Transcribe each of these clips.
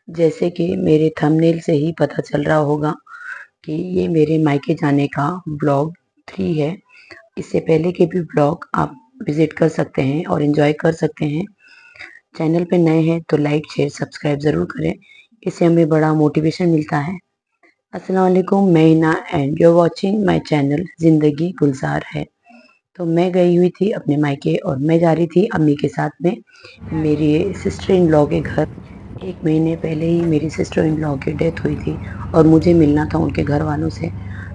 जैसे कि मेरे थंबनेल से ही पता चल रहा होगा कि ये मेरे मायके जाने का ब्लॉग 3 है। इससे पहले के भी ब्लॉग आप विज़िट कर सकते हैं और एन्जॉय कर सकते हैं। चैनल पे नए हैं तो लाइक, शेयर, सब्सक्राइब ज़रूर करें। इससे हमें बड़ा मोटिवेशन मिलता है। अस्सलाम वालेकुम, मैं Hina and you are watching my channel Zindagi Gulzar है। तो मैं गई हुई थी अपने मायके और मैं जा रही थी अम्मी के साथ में मेरी सिस्टर इन लॉ के घर। 1 महीने पहले ही मेरी सिस्टर इन लॉ की डेथ हुई थी और मुझे मिलना था उनके घर वालों से।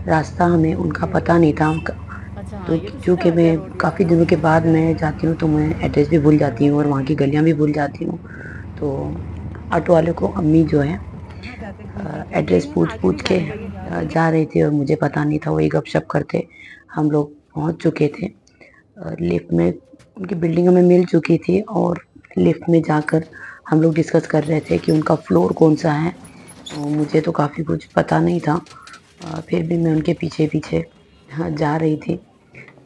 रास्ता हमें उनका पता नहीं था अच्छा हाँ, तो ये तो सीधा चूँकि रहता है मैं रोड काफ़ी इसका। दिनों के बाद मैं जाती हूँ तो मैं एड्रेस भी भूल जाती हूँ और वहाँ की गलियाँ भी भूल जाती हूँ। तो ऑटो वाले को अम्मी जो है एड्रेस आगे नहीं पूछ-पूछ के जाने का ये। जा रही थी और मुझे पता नहीं था, वही गपशप करते हम लोग पहुँच चुके थे। लिफ्ट में उनकी बिल्डिंग हमें मिल चुकी थी और लिफ्ट में जाकर हम लोग डिस्कस कर रहे थे कि उनका फ्लोर कौन-सा है। मुझे तो काफ़ी कुछ पता नहीं था। फिर भी मैं उनके पीछे-पीछे हाँ, जा रही थी।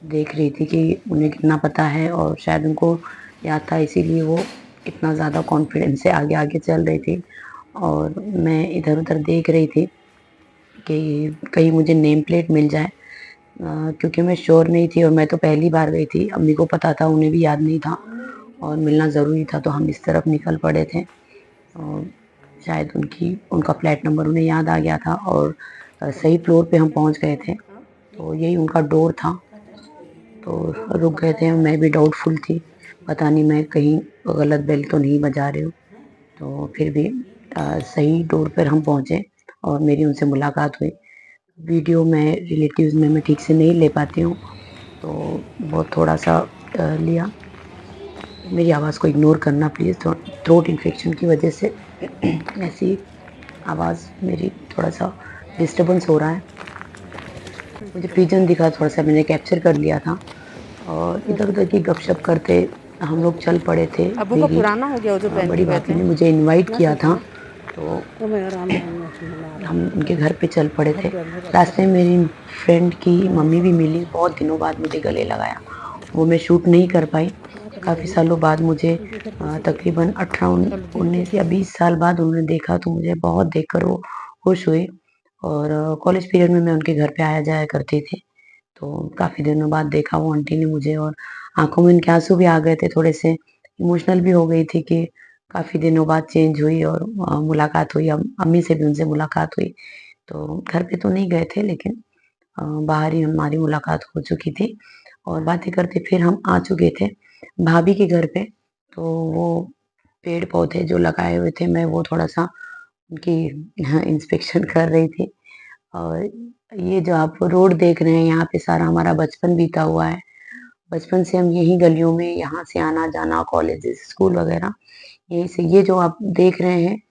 देख रही थी कि उन्हें कितना पता है और शायद उनको याद था इसीलिए वो इतना ज़्यादा कॉन्फिडेंस से आगे-आगे चल रही थी और मैं इधर-उधर देख रही थी कि कहीं मुझे नेम प्लेट मिल जाए। क्योंकि मैं श्योर नहीं थी और मैं तो पहली बार गई थी, अम्मी को पता था, उन्हें भी याद नहीं था और मिलना ज़रूरी था तो हम इस तरफ निकल पड़े थे। शायद उनका फ्लैट नंबर उन्हें याद आ गया था और सही फ्लोर पे हम पहुँच गए थे, तो यही उनका डोर था। तो रुक गए थे, मैं भी डाउटफुल थी, पता नहीं मैं कहीं गलत बेल तो नहीं बजा रही हूँ। तो फिर भी सही डोर पर हम पहुँचे और मेरी उनसे मुलाकात हुई। वीडियो मैं रिलेटिव्स में मैं ठीक से नहीं ले पाती हूँ, तो बहुत थोड़ा-सा लिया। मेरी आवाज़ को इग्नोर करना प्लीज़, थ्रोट इन्फेक्शन की वजह से ऐसी आवाज़ मेरी थोड़ा-सा डिस्टर्बेंस हो रहा है। मुझे पिजन दिखा, थोड़ा-सा मैंने कैप्चर कर लिया था और इधर-उधर की गपशप करते हम लोग चल पड़े थे। अब वो मेरी पुराना हो गया वो जो पहन के बड़ी गए भाभी थे। ने मुझे इनवाइट ना किया सीखा था, ना। तो तो मैं आराम से हम उनके घर पे चल पड़े घर थे। पे अंदर अच्छा रास्ते में पहले से। मेरी फ्रेंड की मम्मी भी मिली, बहुत दिनों बाद मुझे गले लगाया। वो मैं शूट नहीं कर पाई। काफ़ी सालों बाद मुझे तकरीबन 18 उन चलो देखते 19 या हैं। 20 साल बाद उन्होंने देखा तो मुझे बहुत देखकर वो खुश हुई और कॉलेज पीरियड में मैं उनके घर पे आया-जाया करती थी। तो काफ़ी दिनों बाद देखा वो आंटी ने मुझे और आँखों में उनके आँसू भी आ गए थे, थोड़े-से इमोशनल भी हो गई थी कि काफ़ी दिनों बाद चेंज हुई और मुलाकात हुई, अम्मी से भी उनसे मुलाकात हुई। तो घर पे तो नहीं गए थे लेकिन बाहर ही हमारी मुलाकात हो चुकी थी और बातें करते फिर हम आ चुके थे भाभी के घर पे। तो वो पेड़-पौधे जो लगाए हुए थे मैं वो थोड़ा-सा उनकी इंस्पेक्शन कर रही थी और ये जो आप रोड देख रहे हैं यहाँ पे सारा हमारा बचपन बीता हुआ है। बचपन से हम यही गलियों में यहाँ से आना-जाना कॉलेजेस, स्कूल वगैरह यहीं से ये जो आप देख रहे हैं,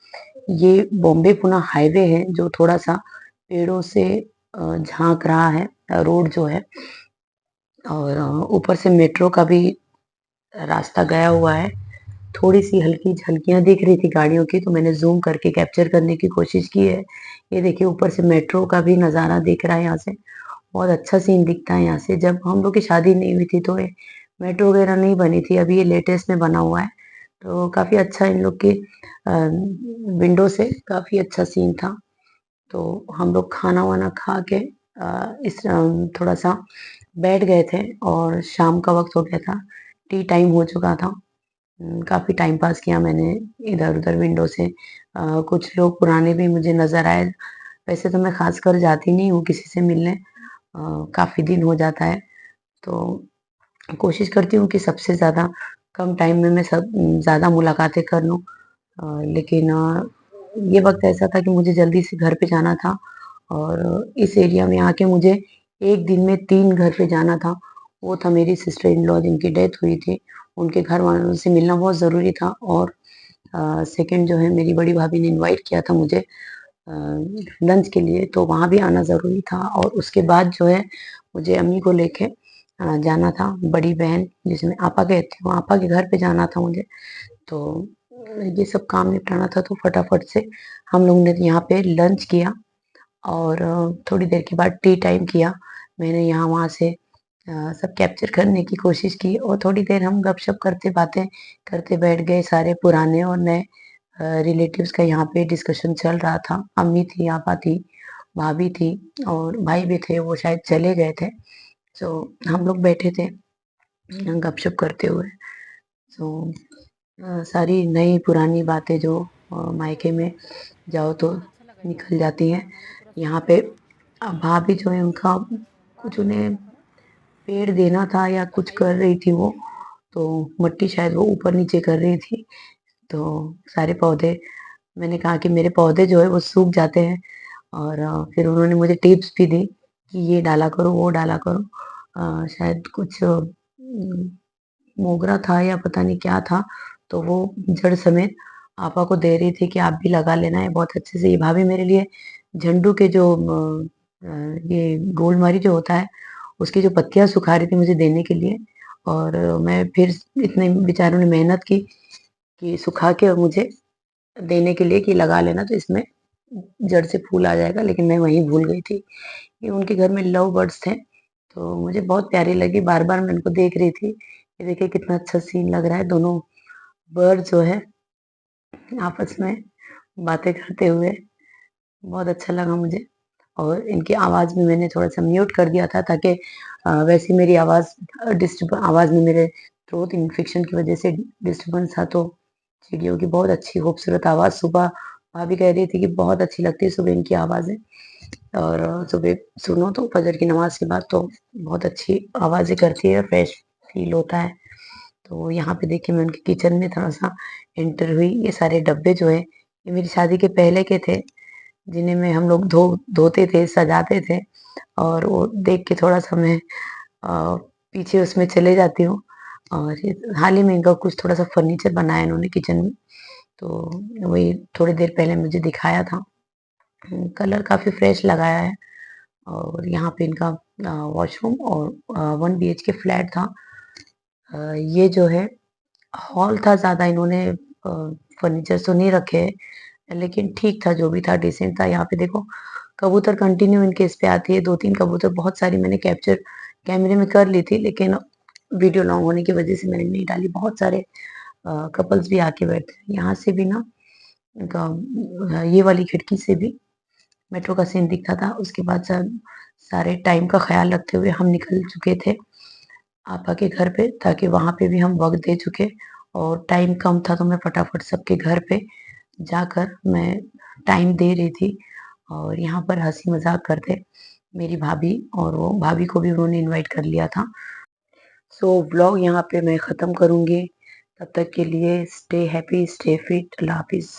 ये बॉम्बे पुणे हाईवे है जो थोड़ा-सा पेड़ों से झाँक रहा है रोड जो है और ऊपर से मेट्रो का भी रास्ता गया हुआ है। थोड़ी-सी हल्की झलकियाँ दिख रही थी गाड़ियों की तो मैंने ज़ूम करके कैप्चर करने की कोशिश की है। ये देखिए ऊपर से मेट्रो का भी नज़ारा दिख रहा है यहाँ से। बहुत अच्छा सीन दिखता है यहाँ से। जब हम लोग की शादी नहीं हुई थी तो ये मेट्रो वगैरह नहीं बनी थी, अभी ये लेटेस्ट में बना हुआ है। तो काफ़ी अच्छा इन लोग के विंडो से काफ़ी अच्छा सीन था। तो हम लोग खाना-वाना खा के थोड़ा-सा बैठ गए थे और शाम का वक़्त हो गया था, टी टाइम हो चुका था। काफ़ी टाइम पास किया मैंने इधर-उधर विंडो से। कुछ लोग पुराने भी मुझे नज़र आए। वैसे तो मैं ख़ासकर जाती नहीं हूँ किसी से मिलने, काफ़ी दिन हो जाता है, तो कोशिश करती हूँ कि सबसे ज़्यादा कम टाइम में मैं ज़्यादा मुलाकातें कर लूँ। लेकिन ये वक़्त ऐसा था कि मुझे जल्दी से घर पे जाना था और इस एरिया में आके मुझे 1 दिन में 3 घर पे जाना था। वो था मेरी सिस्टर इन लॉ जिनकी डेथ हुई थी, उनके घर वालों से मिलना बहुत ज़रूरी था और सेकंड जो है मेरी बड़ी भाभी ने इनवाइट किया था मुझे लंच के लिए तो वहाँ भी आना ज़रूरी था और उसके बाद जो है मुझे अम्मी को लेके जाना था, बड़ी बहन जिसे मैं आपा कहती हूँ, आपा के घर पे जाना था मुझे। तो ये सब काम निपटाना था तो फटाफट से हम लोगों ने यहाँ पे लंच किया और थोड़ी देर के बाद टी टाइम किया। मैंने यहाँ-वहाँ से सब कैप्चर करने की कोशिश की और थोड़ी देर हम गपशप करते, बातें करते बैठ गए सारे पुराने और नए रिलेटिव्स का यहाँ पे डिस्कशन चल रहा था। अम्मी थी, आपा थी, भाभी थी और भाई भी थे, वो शायद चले गए थे। सो हम लोग बैठे थे गपशप करते हुए। सो सारी नई पुरानी बातें जो मायके में जाओ तो निकल जाती हैं। यहाँ पे भाभी जो है उनका कुछ उन्हें पेड़ देना था या कुछ कर रही थी वो, तो मिट्टी शायद वो ऊपर-नीचे कर रही थी। तो सारे पौधे मैंने कहा कि मेरे पौधे जो है वो सूख जाते हैं और फिर उन्होंने मुझे टिप्स भी दी कि ये डाला करो, वो डाला करो। शायद कुछ मोगरा था या पता नहीं क्या था, तो वो जड़ समेत आपा को दे रही थी कि आप भी लगा लेना है बहुत अच्छे से। ये भाभी मेरे लिए झंडू के जो ये गोलमारी जो होता है, उसकी जो पत्तियाँ सुखा रही थी मुझे देने के लिए और मैं फिर इतने बेचारों ने मेहनत की कि सुखा के और मुझे देने के लिए कि लगा लेना तो इसमें जड़ से फूल आ जाएगा, लेकिन मैं वहीं भूल गई थी। ये उनके घर में लव बर्ड्स थे, तो मुझे बहुत प्यारी लगी, बार-बार मैं उनको देख रही थी। ये देखिए कितना अच्छा सीन लग रहा है, दोनों बर्ड जो है आपस में बातें करते हुए, बहुत अच्छा लगा मुझे और इनकी आवाज़ भी मैंने थोड़ा-सा म्यूट कर दिया था ताकि वैसे ही मेरी आवाज़ आवाज़ में मेरे थ्रोट इन्फेक्शन की वज़ह से डिस्टर्बेंस था, तो चिड़ियों की बहुत अच्छी खूबसूरत आवाज़ सुबह भाभी कह रही थी कि बहुत अच्छी लगती है सुबह इनकी आवाज़ें और सुबह सुनो तो फजर की नमाज़ के बाद तो बहुत अच्छी आवाज़ें करती है, फ्रेश फ़ील होता है। तो यहाँ पे देखिए मैं उनके किचन में थोड़ा-सा एंटर हुई, ये सारे डब्बे जो हैं, ये मेरी शादी के पहले के थे, जिन्हें मैं हम लोग धोते थे, सजाते थे और वो देख के थोड़ा-सा मैं पीछे उसमें चले जाती हूँ और ये हाल ही में इनका कुछ थोड़ा-सा फर्नीचर बनाया इन्होंने किचन में, तो वही थोड़ी देर पहले मुझे दिखाया था। कलर काफ़ी फ्रेश लगाया है और यहाँ पे इनका वॉशरूम और 1 बीएचके फ्लैट था। ये जो है हॉल था ज़्यादा इन्होंने फर्नीचर तो नहीं रखे हैं, लेकिन ठीक था जो भी था डिसेंट था। यहाँ पे देखो कबूतर कंटिन्यू इनके इस पे आती है, 2-3 कबूतर बहुत सारी मैंने कैप्चर कैमरे में कर ली थी, लेकिन वीडियो लॉन्ग होने की वज़ह से मैंने नहीं डाली। बहुत सारे कपल्स भी आके बैठते हैं। यहाँ से भी ना इनका ये वाली खिड़की से भी मेट्रो का सीन दिखता था। उसके बाद सारे टाइम का ख़्याल रखते हुए हम निकल चुके थे आपा के घर पे ताकि वहाँ पे भी हम वक़्त दे चुके और टाइम कम था तो मैं फटाफट सबके घर पे जाकर मैं टाइम दे रही थी और यहाँ पर हँसी-मज़ाक करते मेरी भाभी और वो भाभी को भी उन्होंने इनवाइट कर लिया था। सो व्लॉग यहाँ पे मैं ख़त्म करूँगी। तब तक के लिए स्टे हैप्पी, स्टे फिट, अल्लाह हाफ़िज़।